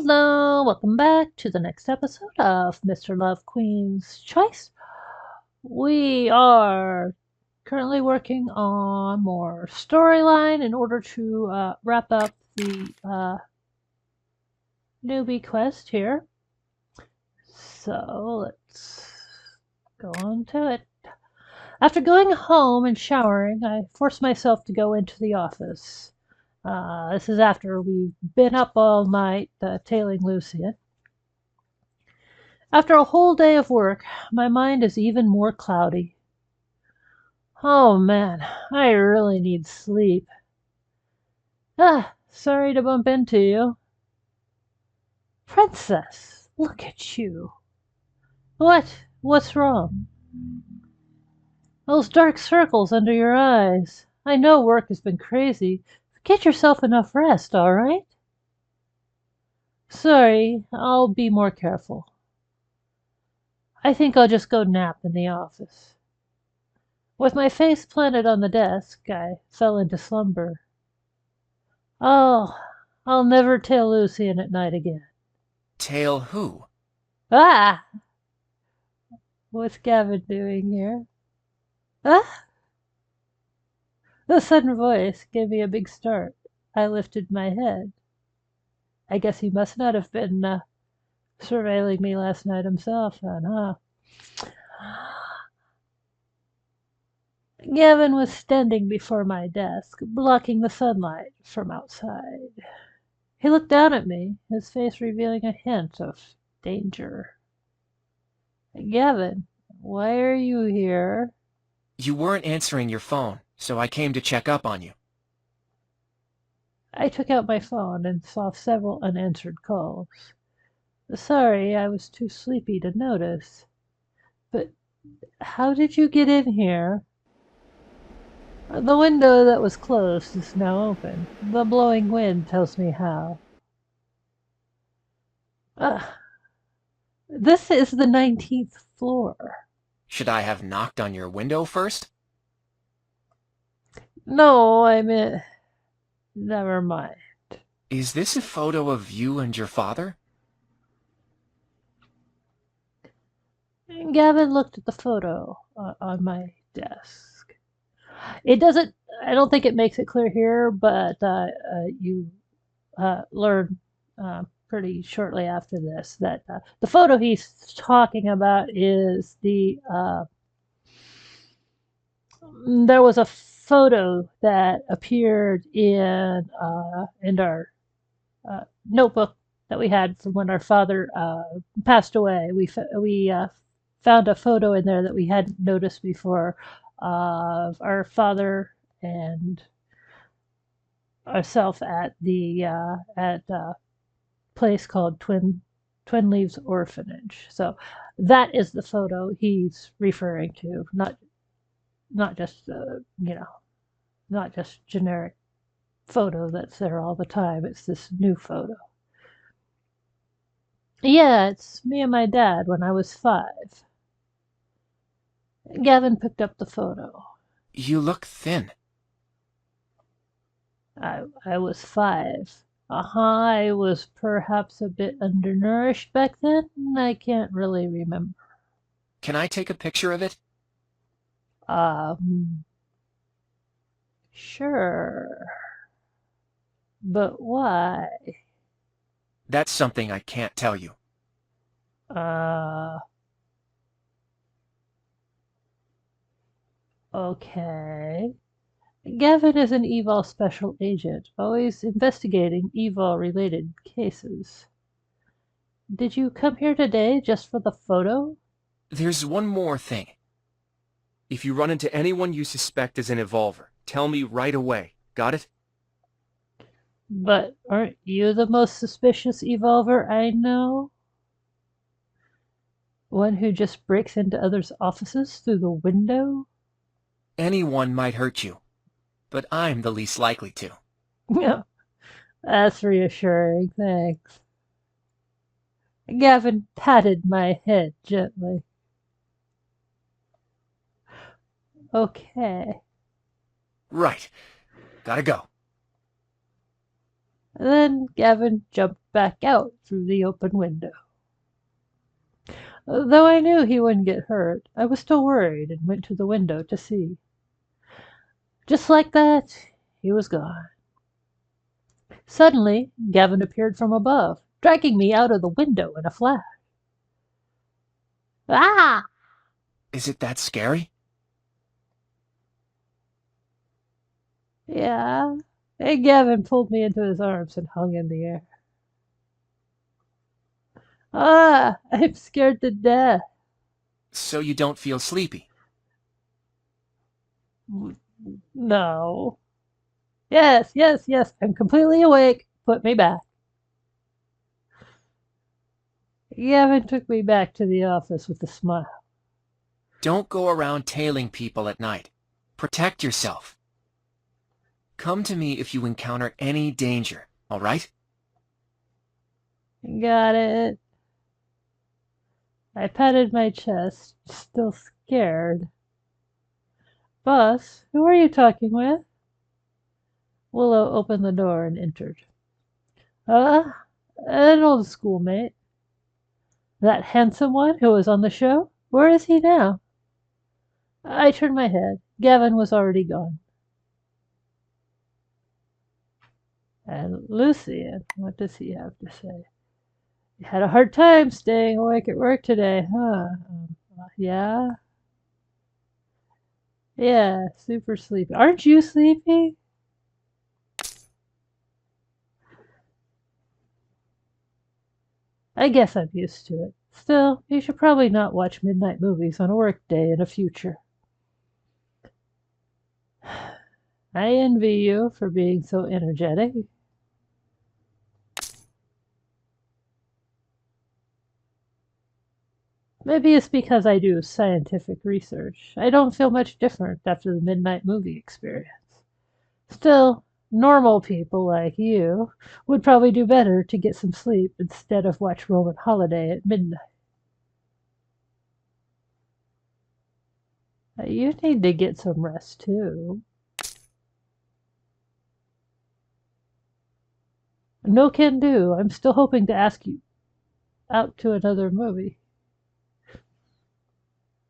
Hello, welcome back to the next episode of Mr. Love Queen's Choice. We are currently working on more storyline in order to wrap up the newbie quest here. So let's go on to it. After going home and showering, I forced myself to go into the office. This is after we've been up all night tailing Lucien. After a whole day of work, my mind is even more cloudy. Oh man, I really need sleep. Sorry to bump into you. Princess, look at you. What's wrong? Those dark circles under your eyes. I know work has been crazy. Get yourself enough rest, all right? Sorry, I'll be more careful. I think I'll just go nap in the office. With my face planted on the desk, I fell into slumber. Oh, I'll never tail Lucien at night again. Tail who? Ah! What's Gavin doing here? Ah! The sudden voice gave me a big start. I lifted my head. I guess he must not have been surveilling me last night himself, then, huh? Gavin was standing before my desk, blocking the sunlight from outside. He looked down at me, his face revealing a hint of danger. Gavin, why are you here? You weren't answering your phone, so I came to check up on you. I took out my phone and saw several unanswered calls. Sorry, I was too sleepy to notice. But how did you get in here? The window that was closed is now open. The blowing wind tells me how. Uh, this is the 19th floor. Should I have knocked on your window first? No, I meant... Never mind. Is this a photo of you and your father? Gavin looked at the photo on my desk. It doesn't, I don't think it makes it clear here, but you learn pretty shortly after this that the photo he's talking about is there was a photo that appeared in our notebook that we had from when our father passed away. We found a photo in there that we hadn't noticed before of our father and ourselves at the at a place called Twin Leaves Orphanage. So that is the photo he's referring to, not just not just generic photo that's there all the time. It's this new photo. Yeah, it's me and my dad when I was 5. Gavin picked up the photo. You look thin. I was 5. I was perhaps a bit undernourished back then. I can't really remember. Can I take a picture of it? Um, sure. But why? That's something I can't tell you. Uh, okay. Gavin is an Evil special agent, always investigating Evil related cases. Did you come here today just for the photo? There's one more thing. If you run into anyone you suspect is an evolver, tell me right away. Got it? But aren't you the most suspicious Evolver I know? One who just breaks into others' offices through the window? Anyone might hurt you, but I'm the least likely to. Yeah, that's reassuring, thanks. Gavin patted my head gently. Okay. Right. Gotta go. Then Gavin jumped back out through the open window. Though I knew he wouldn't get hurt, I was still worried and went to the window to see. Just like that, he was gone. Suddenly, Gavin appeared from above, dragging me out of the window in a flash. Ah! Is it that scary? Yeah. And Gavin pulled me into his arms and hung in the air. Ah, I'm scared to death. So you don't feel sleepy? No. Yes, yes, yes, I'm completely awake. Put me back. Gavin took me back to the office with a smile. Don't go around tailing people at night. Protect yourself. Come to me if you encounter any danger, all right? Got it. I patted my chest, still scared. Boss, who are you talking with? Willow opened the door and entered. Uh, an old schoolmate. That handsome one who was on the show? Where is he now? I turned my head. Gavin was already gone. And Lucien, what does he have to say? You had a hard time staying awake at work today, huh? Yeah? Yeah, super sleepy. Aren't you sleepy? I guess I'm used to it. Still, you should probably not watch midnight movies on a work day in the future. I envy you for being so energetic. Maybe it's because I do scientific research. I don't feel much different after the midnight movie experience. Still, normal people like you would probably do better to get some sleep instead of watch Roman Holiday at midnight. You need to get some rest too. No can do. I'm still hoping to ask you out to another movie.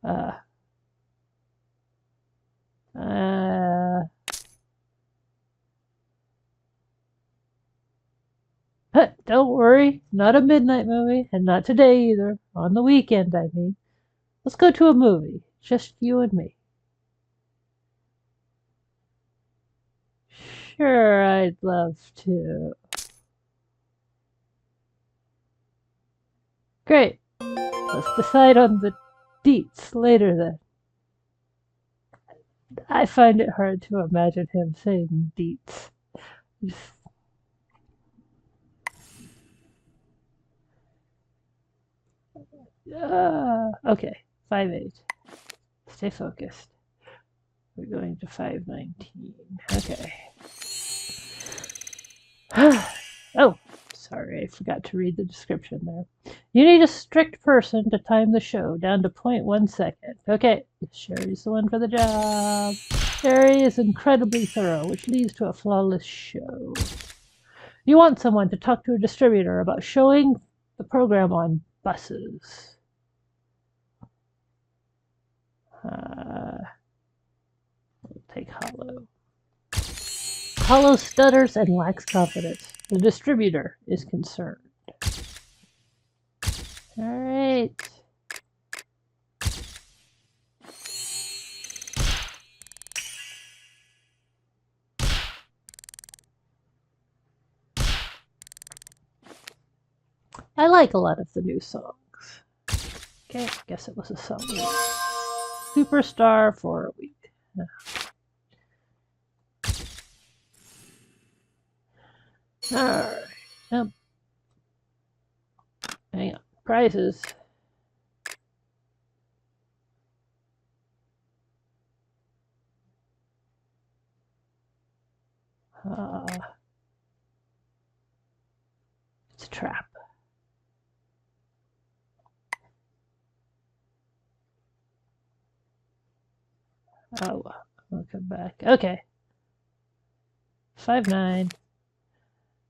Uh, uh, don't worry, not a midnight movie, and not today either. On the weekend, I mean. Let's go to a movie, just you and me. Sure, I'd love to. Great. Let's decide on the deets later then. I find it hard to imagine him saying deets. Okay, 5-8. Stay focused. We're going to 519. Okay. Oh, sorry, I forgot to read the description there. You need a strict person to time the show down to 0.1 second. Okay, Sherry's the one for the job. Sherry is incredibly thorough, which leads to a flawless show. You want someone to talk to a distributor about showing the program on buses. We'll take Hollow. Hollow stutters and lacks confidence. The distributor is concerned. All right. I like a lot of the new songs. Okay, I guess it was a song. Superstar for a week. Alright. Hang on. Prizes. It's a trap. Oh, I'll come back. Okay. 5-9.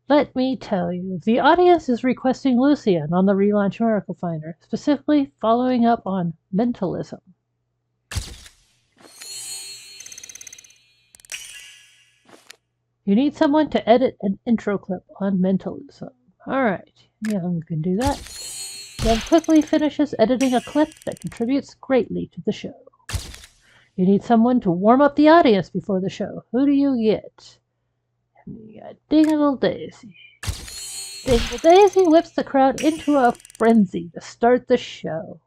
Let me tell you, the audience is requesting Lucien on the relaunch Miracle Finder, specifically following up on mentalism. You need someone to edit an intro clip on mentalism. Alright, Young can do that. Young quickly finishes editing a clip that contributes greatly to the show. You need someone to warm up the audience before the show. Who do you get? You got Dingle Daisy. Dingle Daisy whips the crowd into a frenzy to start the show.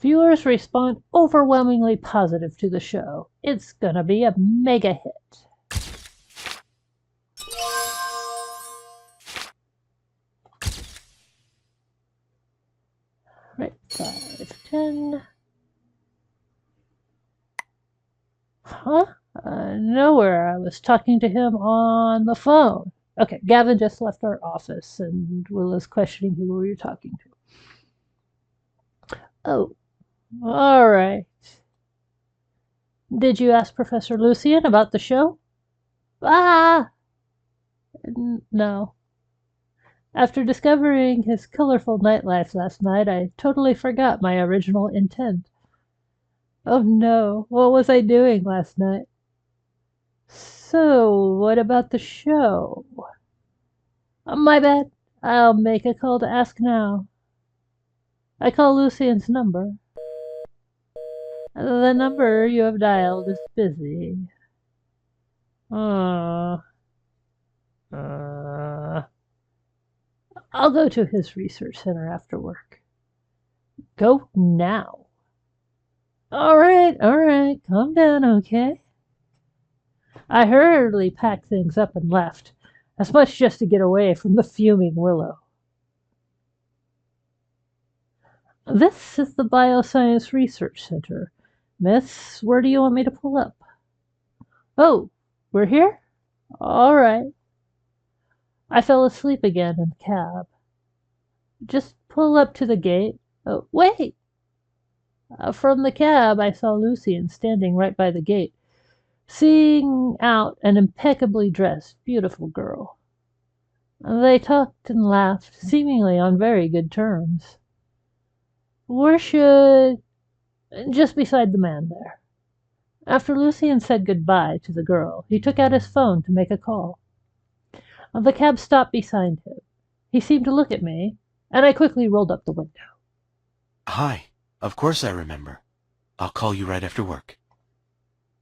Viewers respond overwhelmingly positive to the show. It's gonna be a mega hit. Right, 5, 10. Huh? Nowhere. I was talking to him on the phone. Okay, Gavin just left our office and Willa's questioning who we were talking to. Oh, all right. Did you ask Professor Lucien about the show? Ah! No. After discovering his colorful nightlife last night, I totally forgot my original intent. Oh no, what was I doing last night? So, what about the show? My bad. I'll make a call to ask now. I call Lucien's number. The number you have dialed is busy. Uh, I'll go to his research center after work. Go now. All right, calm down, okay? I hurriedly packed things up and left, as much just to get away from the fuming Willow. This is the Bioscience Research Center. Miss, where do you want me to pull up? Oh, we're here? All right. I fell asleep again in the cab. Just pull up to the gate. Oh, wait! From the cab, I saw Lucien standing right by the gate, seeing out an impeccably dressed, beautiful girl. They talked and laughed, seemingly on very good terms. Where should... Just beside the man there. After Lucien said goodbye to the girl, he took out his phone to make a call. The cab stopped beside him. He seemed to look at me, and I quickly rolled up the window. Hi. Of course I remember. I'll call you right after work.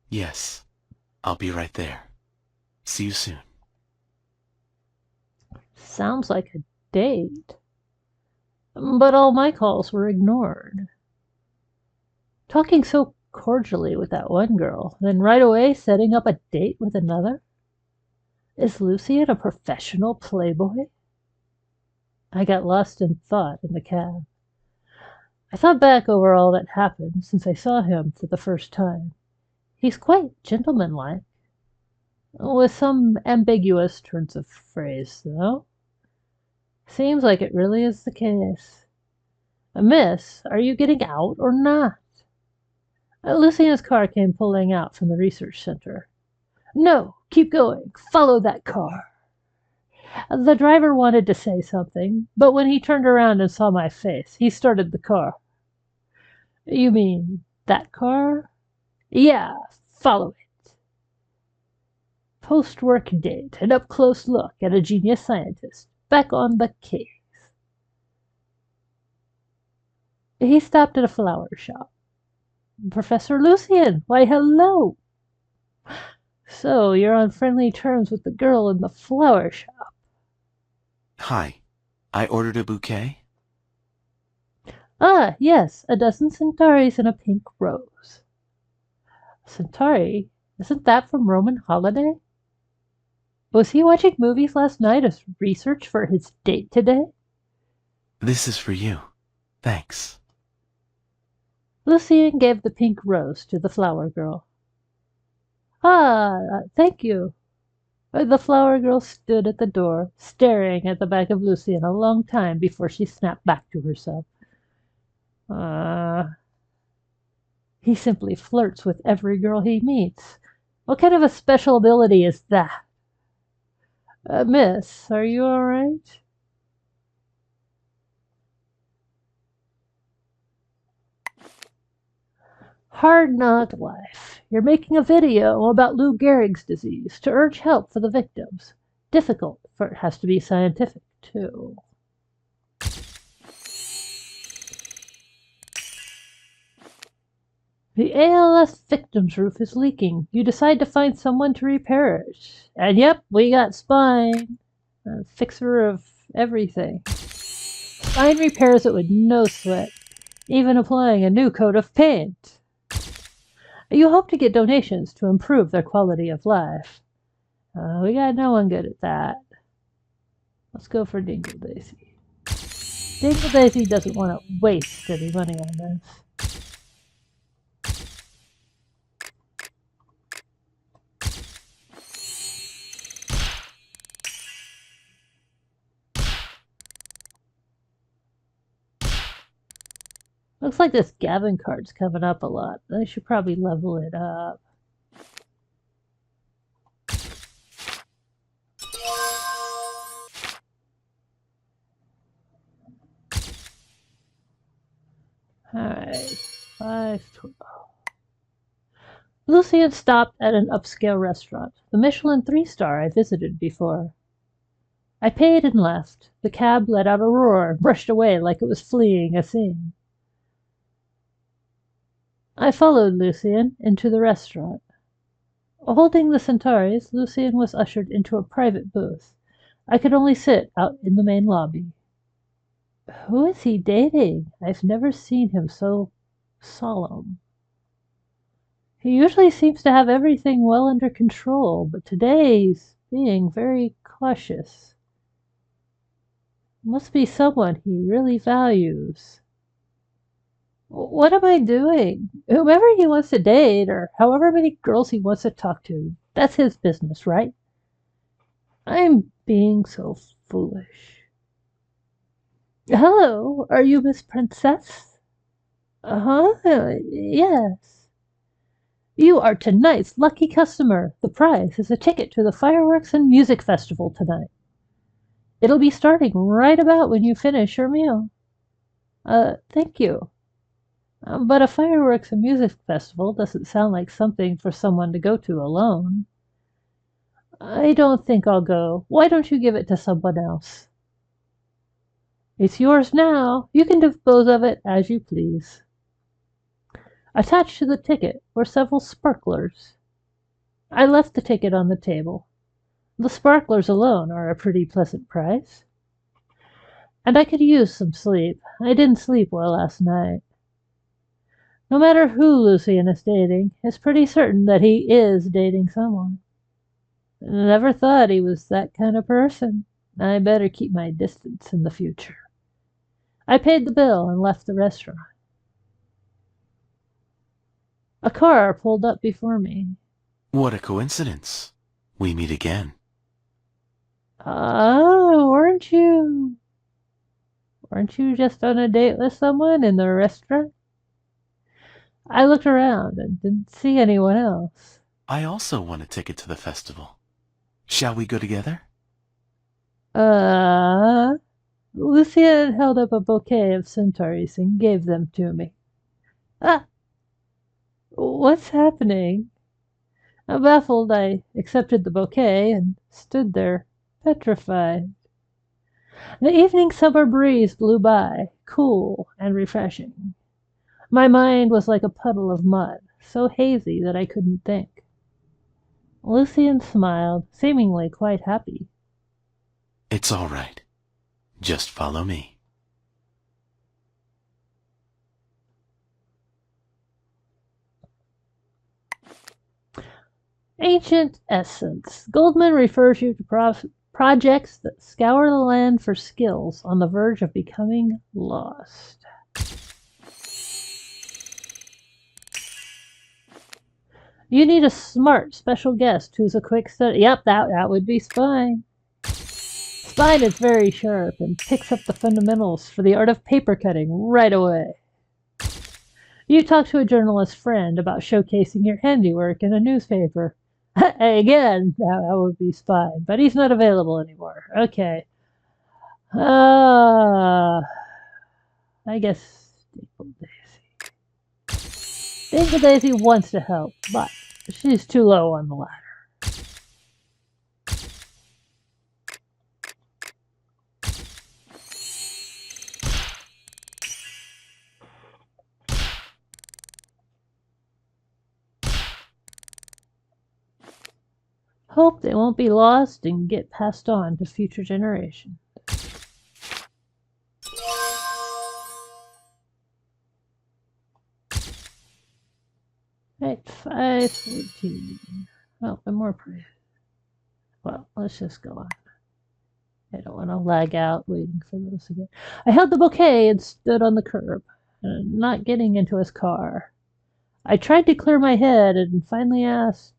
Yes. I'll be right there. See you soon. Sounds like a date. But all my calls were ignored. Talking so cordially with that one girl, then right away setting up a date with another? Is Lucien a professional playboy? I got lost in thought in the cab. I thought back over all that happened since I saw him for the first time. He's quite gentlemanlike, with some ambiguous turns of phrase, though. Seems like it really is the case. Miss, are you getting out or not? Lucien's car came pulling out from the research center. No, keep going. Follow that car. The driver wanted to say something, but when he turned around and saw my face, he started the car. You mean that car? Yeah, follow it. Post-work date, an up-close look at a genius scientist, back on the case. He stopped at a flower shop. Professor Lucien, why hello. So, you're on friendly terms with the girl in the flower shop. Hi. I ordered a bouquet. Ah, yes, a dozen Centauris and a pink rose. Centauri? Isn't that from Roman Holiday? Was he watching movies last night as research for his date today? This is for you. Thanks. Lucien gave the pink rose to the flower girl. Ah, thank you. The flower girl stood at the door, staring at the back of Lucien a long time before she snapped back to herself. He simply flirts with every girl he meets. What kind of a special ability is that? Miss, are you all right? Hard Knock Life. You're making a video about Lou Gehrig's disease to urge help for the victims. Difficult, for it has to be scientific, too. The ALS victims' roof is leaking. You decide to find someone to repair it. And yep, we got Spine, a fixer of everything. Spine repairs it with no sweat, even applying a new coat of paint. You hope to get donations to improve their quality of life. We got no one good at that. Let's go for Dingle Daisy. Dingle Daisy doesn't want to waste any money on this. Looks like this Gavin card's coming up a lot. I should probably level it up. Alright, 512. Lucien stopped at an upscale restaurant, the Michelin 3-star I visited before. I paid and left. The cab let out a roar and brushed away like it was fleeing a scene. I followed Lucien into the restaurant. Holding the Centauris, Lucien was ushered into a private booth. I could only sit out in the main lobby. Who is he dating? I've never seen him so solemn. He usually seems to have everything well under control, but today he's being very cautious. Must be someone he really values. What am I doing? Whomever he wants to date, or however many girls he wants to talk to, that's his business, right? I'm being so foolish. Hello, are you Miss Princess? Yes. You are tonight's lucky customer. The prize is a ticket to the fireworks and music festival tonight. It'll be starting right about when you finish your meal. Thank you. But a fireworks and music festival doesn't sound like something for someone to go to alone. I don't think I'll go. Why don't you give it to someone else? It's yours now. You can dispose of it as you please. Attached to the ticket were several sparklers. I left the ticket on the table. The sparklers alone are a pretty pleasant price. And I could use some sleep. I didn't sleep well last night. No matter who Lucien is dating, it's pretty certain that he is dating someone. Never thought he was that kind of person. I better keep my distance in the future. I paid the bill and left the restaurant. A car pulled up before me. What a coincidence. We meet again. Oh, weren't you just on a date with someone in the restaurant? I looked around and didn't see anyone else. I also want a ticket to the festival. Shall we go together? Lucien held up a bouquet of Centauris and gave them to me. Ah! What's happening? Baffled, I accepted the bouquet and stood there, petrified. The evening summer breeze blew by, cool and refreshing. My mind was like a puddle of mud, so hazy that I couldn't think. Lucien smiled, seemingly quite happy. It's all right. Just follow me. Ancient Essence. Goldman refers you to projects that scour the land for skills on the verge of becoming lost. You need a smart special guest who's a quick study. Yep, that would be Spine. Spine is very sharp and picks up the fundamentals for the art of paper cutting right away. You talk to a journalist friend about showcasing your handiwork in a newspaper. Again, that would be Spine, but he's not available anymore. Okay. I guess Staple Daisy. Staple Daisy wants to help, but she's too low on the ladder. Hope they won't be lost and get passed on to future generations. Right, 5:14. Oh, and more praise. Well, let's just go on. I don't want to lag out waiting for those again. I held the bouquet and stood on the curb, not getting into his car. I tried to clear my head and finally asked,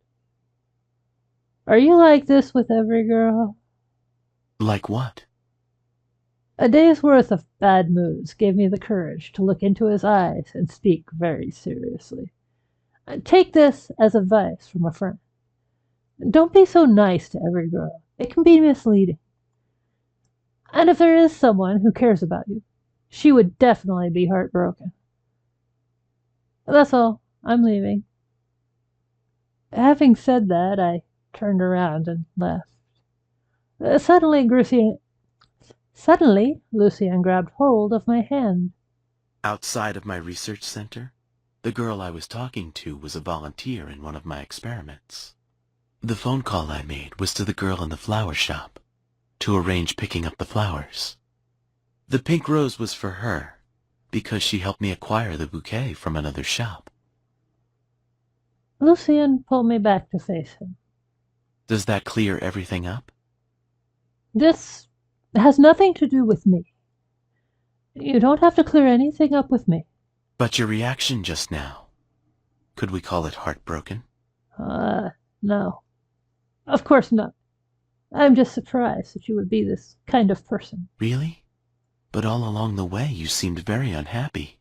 "Are you like this with every girl?" Like what? A day's worth of bad moods gave me the courage to look into his eyes and speak very seriously. Take this as advice from a friend. Don't be so nice to every girl. It can be misleading. And if there is someone who cares about you, she would definitely be heartbroken. That's all. I'm leaving. Having said that, I turned around and left. Suddenly, Lucien grabbed hold of my hand. Outside of my research center, the girl I was talking to was a volunteer in one of my experiments. The phone call I made was to the girl in the flower shop to arrange picking up the flowers. The pink rose was for her because she helped me acquire the bouquet from another shop. Lucien pulled me back to face him. Does that clear everything up? This has nothing to do with me. You don't have to clear anything up with me. But your reaction just now, could we call it heartbroken? No. Of course not. I'm just surprised that you would be this kind of person. Really? But all along the way you seemed very unhappy.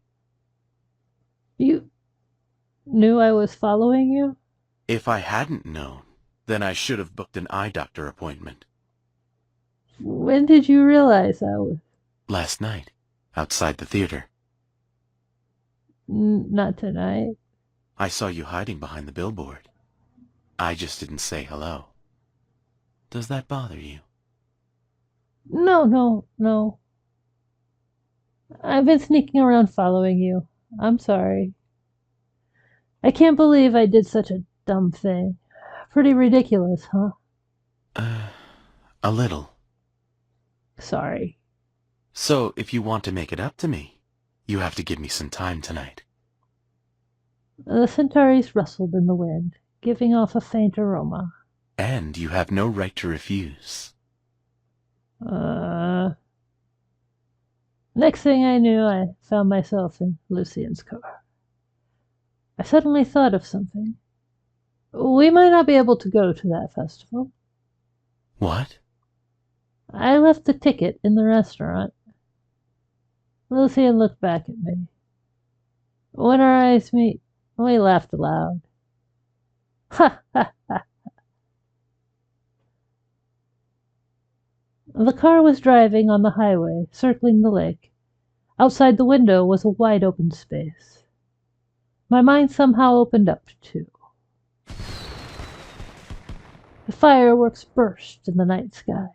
You knew I was following you? If I hadn't known, then I should have booked an eye doctor appointment. When did you realize I was? Last night, outside the theater. Not tonight. I saw you hiding behind the billboard. I just didn't say hello. Does that bother you? No. I've been sneaking around following you. I'm sorry. I can't believe I did such a dumb thing. Pretty ridiculous, huh? A little. Sorry. So, if you want to make it up to me, you have to give me some time tonight. The centaurs rustled in the wind, giving off a faint aroma. And you have no right to refuse. Next thing I knew, I found myself in Lucien's car. I suddenly thought of something. We might not be able to go to that festival. What? I left the ticket in the restaurant. Lucien looked back at me. When our eyes meet, we laughed aloud. Ha ha ha. The car was driving on the highway, circling the lake. Outside the window was a wide open space. My mind somehow opened up too. The fireworks burst in the night sky.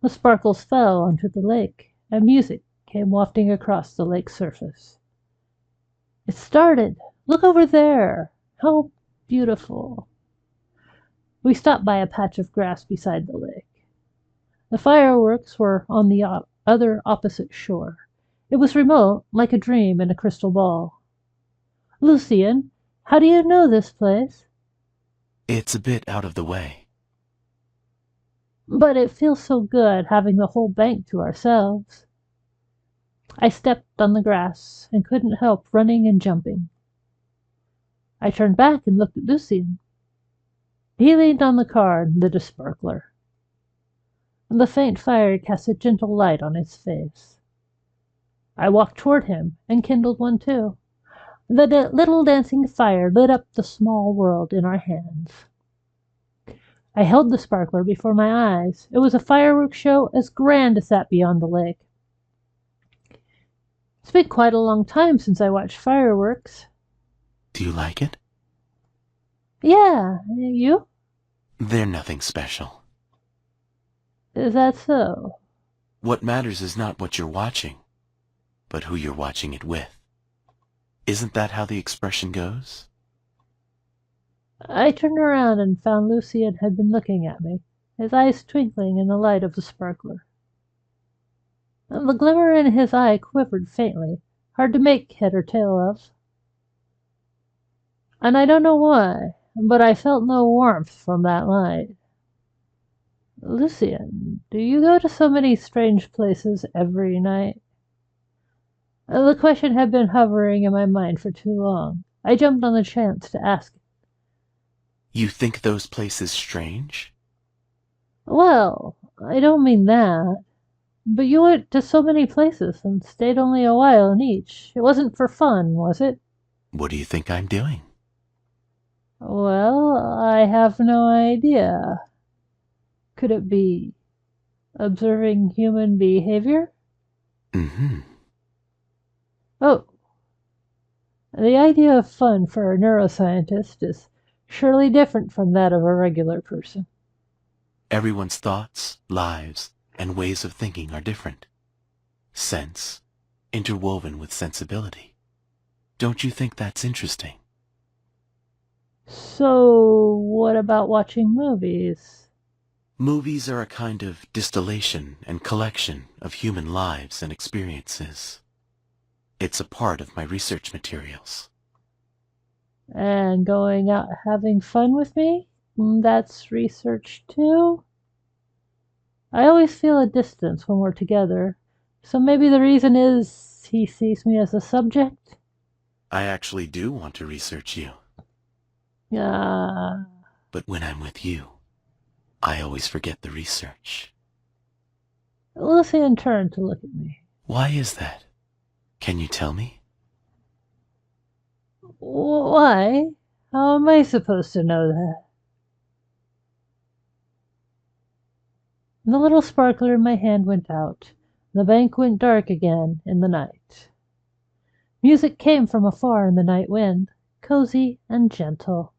The sparkles fell onto the lake, and music came wafting across the lake's surface. It started. Look over there. How beautiful. We stopped by a patch of grass beside the lake. The fireworks were on the other opposite shore. It was remote, like a dream in a crystal ball. Lucien, how do you know this place? It's a bit out of the way. But it feels so good having the whole bank to ourselves. I stepped on the grass and couldn't help running and jumping. I turned back and looked at Lucien. He leaned on the car and lit a sparkler. The faint fire cast a gentle light on his face. I walked toward him and kindled one too. The little dancing fire lit up the small world in our hands. I held the sparkler before my eyes. It was a fireworks show as grand as that beyond the lake. It's been quite a long time since I watched fireworks. Do you like it? Yeah, you? They're nothing special. Is that so? What matters is not what you're watching, but who you're watching it with. Isn't that how the expression goes? I turned around and found Lucien had been looking at me, his eyes twinkling in the light of the sparkler. The glimmer in his eye quivered faintly, hard to make head or tail of. And I don't know why, but I felt no warmth from that light. Lucien, do you go to so many strange places every night? The question had been hovering in my mind for too long. I jumped on the chance to ask it. You think those places strange? Well, I don't mean that. But you went to so many places and stayed only a while in each. It wasn't for fun, was it? What do you think I'm doing? Well, I have no idea. Could it be observing human behavior? Mm-hmm. Oh, the idea of fun for a neuroscientist is surely different from that of a regular person. Everyone's thoughts, lives, and ways of thinking are different. Sense, interwoven with sensibility. Don't you think that's interesting? So, what about watching movies? Movies are a kind of distillation and collection of human lives and experiences. It's a part of my research materials. And going out having fun with me? That's research too? I always feel a distance when we're together, so maybe the reason is he sees me as a subject? I actually do want to research you. Ah. But when I'm with you, I always forget the research. Lucien turned to look at me. Why is that? Can you tell me? Why? How am I supposed to know that? The little sparkler in my hand went out. The bank went dark again in the night. Music came from afar in the night wind, cozy and gentle.